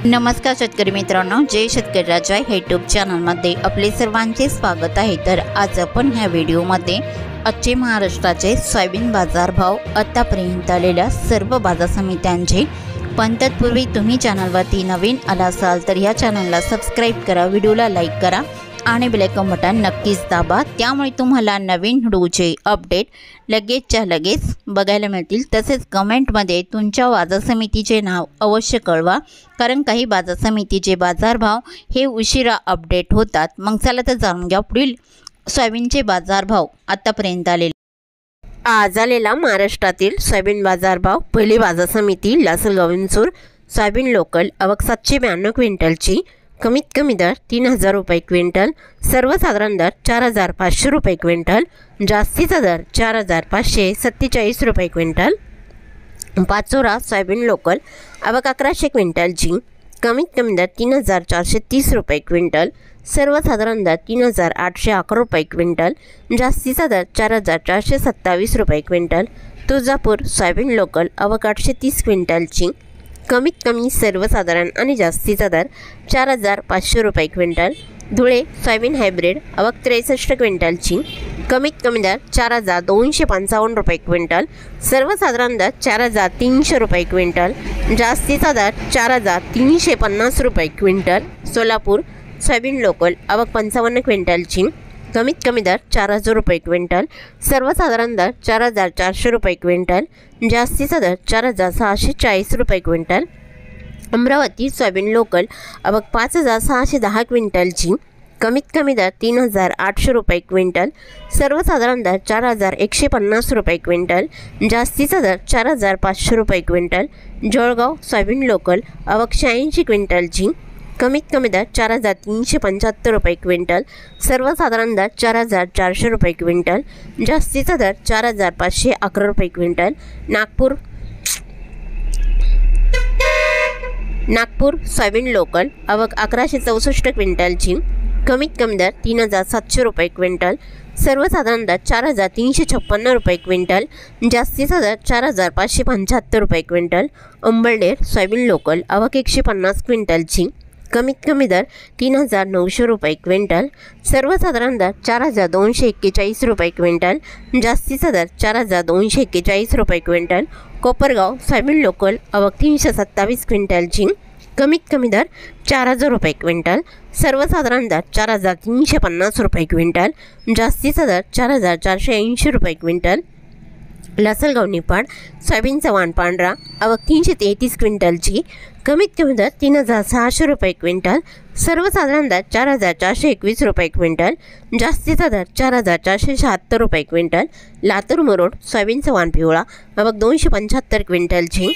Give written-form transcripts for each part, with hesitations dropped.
नमस्कार शेतकरी मित्रांनो, जय शेतकरी राजा हे यूट्यूब चॅनलमध्ये आपले सर्वांचे स्वागत आहे। तर आज आपण ह्या व्हिडिओमध्ये आजचे महाराष्ट्राचे सोयाबीन बाजारभाव, आतापर्यंत आलेल्या सर्व बाजार समित्यांचे, पण तत्पूर्वी तुम्ही चॅनलवरती नवीन आला असाल तर या चॅनलला सबस्क्राईब करा, व्हिडिओला लाईक करा आणि बेल आयकॉन बटन नक्कीच दाबा, त्यामुळे तुम्हाला नवीन व्हिडिओचे अपडेट लगेचच्या लगेच बघायला मिळतील। तसेच कमेंटमध्ये तुमच्या बाजार समितीचे नाव अवश्य कळवा, कारण काही बाजार समितीचे बाजारभाव हे उशिरा अपडेट होतात। मग चला तर जाणून घ्या पुढील सोयाबीनचे बाजारभाव आतापर्यंत आलेले। आज आलेला महाराष्ट्रातील सोयाबीन बाजारभाव, पहिली बाजार समिती लासलगाव विंचूर, सोयाबीन लोकल आवक 792 क्विंटलची, कमीत कमी दर 3000 रुपये क्विंटल, सर्वसाधारण दर 4500 रुपये क्विंटल, जास्तीचा दर 4547 रुपये क्विंटल। पाचोरा सोयाबीन लोकल आवक 1100 क्विंटलची, कमीत कमी दर 3430 रुपये क्विंटल, सर्वसाधारण दर 3811 रुपये क्विंटल, जास्तीचा दर 4427 रुपये क्विंटल। तुळजापूर सोयाबीन लोकल आवक 830 क्विंटलची, कमीत कमी सर्वसाधारण आणि जास्तीचा दर 4500 रुपये क्विंटल। धुळे सोयाबीन हायब्रिड आवक 63 क्विंटलची, कमीत कमी दर 4255 रुपये क्विंटल, सर्वसाधारण दर 4300 रुपये क्विंटल, जास्तीचा दर 4350 रुपये क्विंटल। सोलापूर सोयाबीन लोकल आवक 55 क्विंटलची, कमीत कमी दर 4000 रुपये क्विंटल, सर्वसाधारण दर 4400 रुपये क्विंटल, जास्तीचा दर 4640 रुपये क्विंटल। अमरावती सोयाबीन लोकल आवक 5610 क्विंटलची, कमीत कमी दर 3800 रुपये क्विंटल, सर्वसाधारण दर 4150 रुपये क्विंटल, जास्तीचा दर 4500 रुपये क्विंटल। जळगाव सोयाबीन लोकल आवक 86 क्विंटलची, कमीत कमी दर 4375 रुपये क्विंटल, सर्वसाधारण दर 4400 रुपये क्विंटल, जास्तीचा दर 4511 रुपये क्विंटल। नागपूर सोयाबीन लोकल आवक 1164 क्विंटलची, कमीत कमी दर 3700 रुपये क्विंटल, सर्वसाधारण दर 4356 रुपये क्विंटल, जास्तीचा दर 4575 रुपये क्विंटल। अंबळनेर सोयाबीन लोकल आवक 150 क्विंटलची, कमीत कमी दर 3900 रुपये क्विंटल, सर्वसाधारण दर 4241 रुपये क्विंटल, जास्तीचा दर 4241 रुपये क्विंटल। कोपरगाव सोयाबीन लोकल आवक 327 क्विंटलची, कमीत कमी दर 4000 रुपये क्विंटल, सर्वसाधारण दर 4350 रुपये क्विंटल, जास्तीचा दर 4480 रुपये क्विंटल। लासलगाव निफाड सोयाबीन चव्हाण पांढरा आवक 333 क्विंटलची, कमीत कमी दर 3600 रुपये क्विंटल, सर्वसाधारण दर 4421 रुपये क्विंटल, जास्तीचा दर 4476 रुपये क्विंटल। लातूर मुरुड सोयाबीन चव्हाण पिवळा आवक 275 क्विंटलची,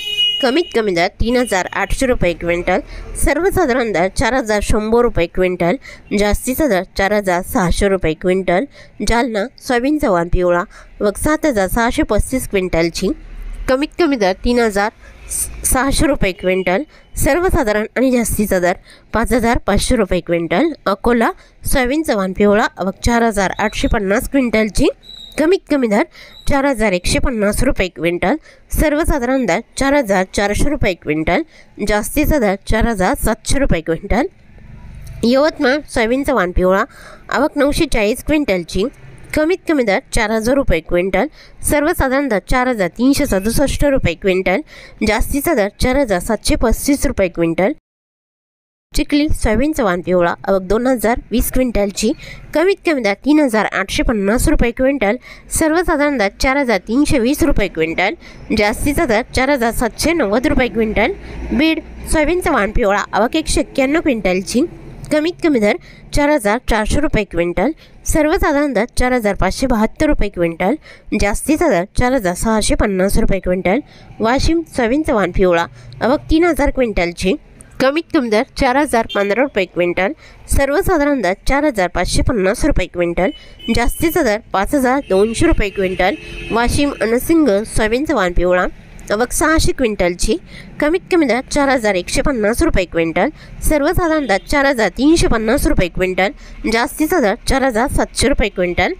कमीत कमी दर 3800 रुपये क्विंटल, सर्वसाधारण दर 4100 रुपये क्विंटल, जास्तीचा दर 4600 रुपये क्विंटल। जालना सोयाबीन चव्हाण पिवळा आवक 7635 क्विंटलची, कमीत कमी दर 3600 रुपये क्विंटल, सर्वसाधारण आणि जास्तीचा दर 5500 रुपये क्विंटल। अकोला सोयाबीन चव्हाण पिवळा आवक 4850 क्विंटलची, कमीत कमी दर 4150 रुपये क्विंटल, सर्वसाधारण दर 4400 रुपये क्विंटल, जास्तीचा दर 4700 रुपये क्विंटल। यवतमाळ सोयाबीन चव्हाण पिवळा आवक 940 क्विंटलची, कमीत कमी दर 4000 रुपये क्विंटल, सर्वसाधारण दर 4367 रुपये क्विंटल, जास्तीचा दर 4735 रुपये क्विंटल। चिखली सोयाबीन चव्हाण पिवळा आवक 2020 क्विंटलची, कमीत कमी दर 3850 रुपये क्विंटल, सर्वसाधारण दर 4320 रुपये क्विंटल, जास्तीचा दर 4790 रुपये क्विंटल। बीड सोयाबीन चव्हाण पिवळा आवक 191 क्विंटलची, कमीत कमी दर 4400 रुपये क्विंटल, सर्वसाधारण दर 4572 रुपये क्विंटल, जास्तीचा दर 4650 रुपये क्विंटल। वाशिम सोयाबीन चव्हाण पिवळा आवक 3000 क्विंटलची, कमीत कमी दर 4015 रुपये क्विंटल, सर्वसाधारण दर 4550 रुपये क्विंटल, जास्तीचा दर 5200 रुपये quintal. Washim unseen soybean Chavan पिवळा आवक 600 क्विंटलची, कमीत कमी दर 4150 रुपये क्विंटल, सर्वसाधारण दर 4350 रुपये क्विंटल, जास्तीचा दर 4700 रुपये क्विंटल।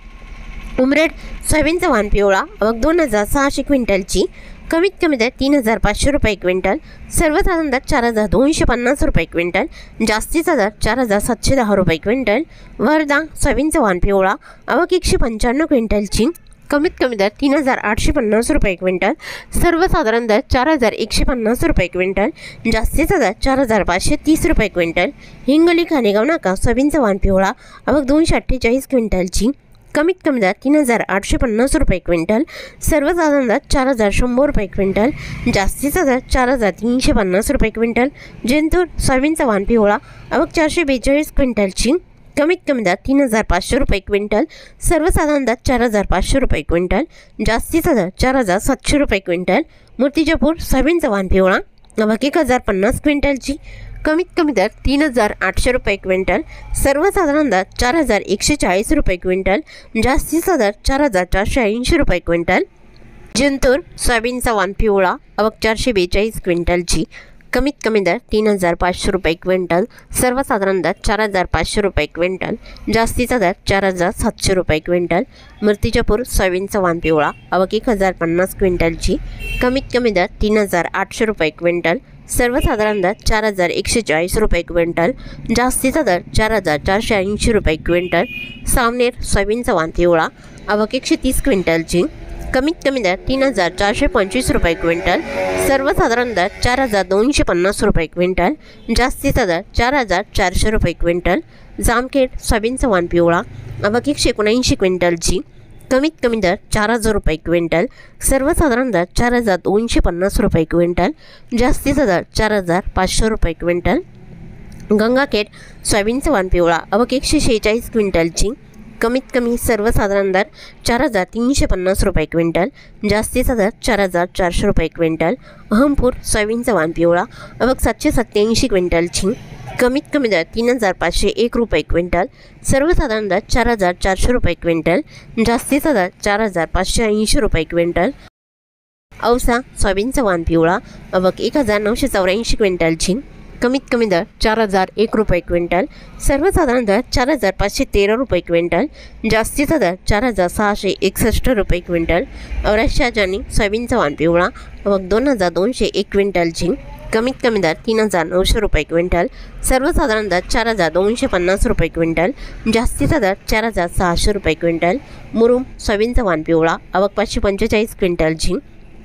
उमरेड सोयाबीन चव्हाण पिवळा आवक 2600 क्विंटलची, कमीत कमी दर 3,500 रुपये क्विंटल, सर्वसाधारण दर 4,250 रुपये क्विंटल, जास्तीचा दर 4,710 रुपये क्विंटल। वर्धा सोयाबीनचा वाण पिवळा आवक 195 क्विंटलची, कमीत कमी दर 3,850 रुपये क्विंटल, सर्वसाधारण दर 4,150 रुपये क्विंटल, जास्तीचा दर 4,530 रुपये क्विंटल। हिंगोली खानेगाव नाका सोयाबीनचा वाण पिवळा आवक 248 क्विंटलची, कमीत कमी दर 3,850 रुपये क्विंटल, सर्वसाधारण दर 4,100 रुपये क्विंटल, जास्तीचा दर 4,350 रुपये क्विंटल। जिंतूर सोयाबीनचा वाण पिवळा आवक 442 क्विंटलची, कमीत कमी दर 3,500 रुपये क्विंटल, सर्वसाधारण दर 4,500 रुपये क्विंटल, जास्तीचा दर 4,700 रुपये क्विंटल। मूर्तिजापूर सोयाबीनचा वाण पिवळा आवक 1,050 क्विंटलची, कमीत कमी दर 3,800 रुपये क्विंटल, सर्वसाधारण दर 4,140 रुपये क्विंटल, जास्तीचा दर 4,480 रुपये क्विंटल। जिंतूर सोयाबीनचा वाण पिवळा आवक 442 क्विंटलची, कमीत कमी दर 3,500 रुपये क्विंटल, सर्वसाधारण दर 4,500 रुपये क्विंटल, जास्तीचा दर 4,700 रुपये क्विंटल। मूर्तिजापूर सोयाबीनचा वाण पिवळा आवक 1,050 क्विंटलची, कमीत कमी दर 3,800 रुपये क्विंटल, सर्वसाधारण दर 4,140 रुपये क्विंटल, जास्तीचा दर 4,480 रुपये क्विंटल। सावनेर सोयाबीनचा वाण पिवळा आवक 130 क्विंटलची, कमीत कमी दर 3,425 रुपये क्विंटल, सर्वसाधारण दर 4,250 रुपये क्विंटल, जास्तीचा दर 4,400 रुपये क्विंटल। जामखेड सोयाबीनचा वाण पिवळा आवक 179 क्विंटलची, कमीत कमी दर 4,000 रुपये क्विंटल, सर्वसाधारण दर 4,250 रुपये क्विंटल, जास्तीचा दर 4,500 रुपये क्विंटल। गंगाखेड सोयाबीनचा वाण पिवळा आवक 146 क्विंटलची, कमीत कमी सर्वसाधारण दर 4,350 रुपये क्विंटल, जास्तीचा दर 4,400 रुपये क्विंटल। अहमपूर सोयाबीनचा वाण पिवळा आवक 787 क्विंटलची, कमीत कमी दर 3,501 रुपये क्विंटल, सर्वसाधारण दर 4,400 रुपये क्विंटल, जास्तीचा दर 4,580 रुपये क्विंटल। औसा सोयाबीनचा वाण पिवळा आवक 1,984 क्विंटलची, कमीत कमी दर 4,001 रुपये क्विंटल, सर्वसाधारण दर 4,513 रुपये क्विंटल, जास्तीचा दर 4,661 रुपये क्विंटल। औराष्ट जानी सोयाबीनचा वाण पिवळा आवक 2,201 क्विंटलची, कमीत कमी दर 3,900 रुपये क्विंटल, सर्वसाधारण दर 4,250 रुपये क्विंटल, जास्तीचा दर 4,600 रुपये क्विंटल। मुरुम सोयाबीनचा वाण पिवळा आवक 545 क्विंटलची,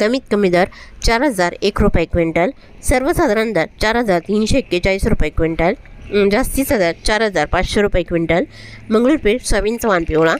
कमीत कमी दर 4,001 रुपये क्विंटल, सर्वसाधारण दर 4,341 रुपये क्विंटल, जास्तीचा दर 4,500 रुपये क्विंटल। मंगळूरपेठ सोयाबीनचा वाण पिवळा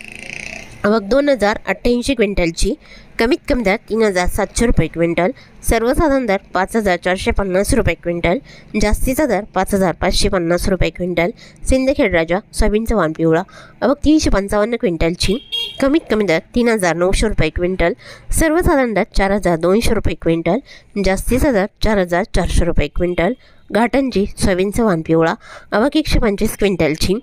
आवक 2,088 क्विंटलची, कमीत कमी दर 3,700 रुपये क्विंटल, सर्वसाधारण दर 5,450 रुपये क्विंटल, जास्तीचा दर 5,550 रुपये क्विंटल। सिंदखेड राजा सोयाबीनचा वाण पिवळा आवक 355 क्विंटलची, कमीत कमी दर 3,900 रुपये क्विंटल, सर्वसाधारण दर 4,200 रुपये क्विंटल, जास्तीचा दर 4,400 रुपये क्विंटल। घाटंजी सोयाबीनचा वाण पिवळा आवक 125 क्विंटलची,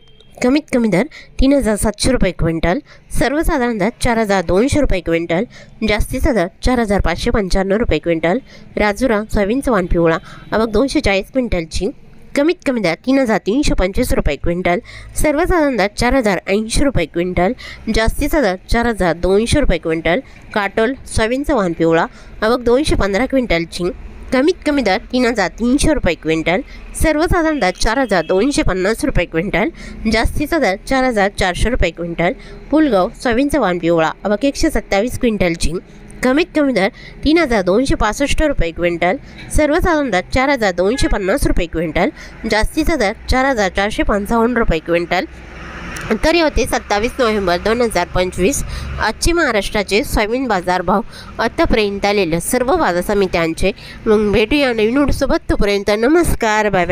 कमीत कमी दर 3,700 रुपये क्विंटल, सर्वसाधारण दर 4,200 रुपये क्विंटल, जास्तीचा दर 4,595 रुपये क्विंटल। राजुरा सोयाबीनचा वाण पिवळा आवक 240 क्विंटलची, कमीत कमी दर 3,325 रुपये क्विंटल, सर्वसाधारण दर 4,080 रुपये क्विंटल, जास्तीचा दर 4,200 रुपये क्विंटल। काटोल सोयाबीनचा वाण पिवळा आवक 215 क्विंटलची, कमीत कमी दर 3,300 रुपये क्विंटल, सर्वसाधारण दर 4,250 रुपये क्विंटल, जास्तीचा दर 4,400 रुपये क्विंटल। पुलगाव सोयाबीनचा वाण पिवळा आवक 127 क्विंटलची, कमीत कमी दर 3,265 रुपये क्विंटल, सर्वसाधारण दर 4,250 रुपये क्विंटल, जास्तीचा दर 4,455 रुपये क्विंटल। तर होते 27 नोव्हेंबर 2025 आजचे महाराष्ट्राचे सोयाबीन बाजारभाव आतापर्यंत आलेल्या सर्व बाजार समित्यांचे। मग भेटूया नवीन व्हिडिओसोबत, तोपर्यंत नमस्कार, बाय बाय।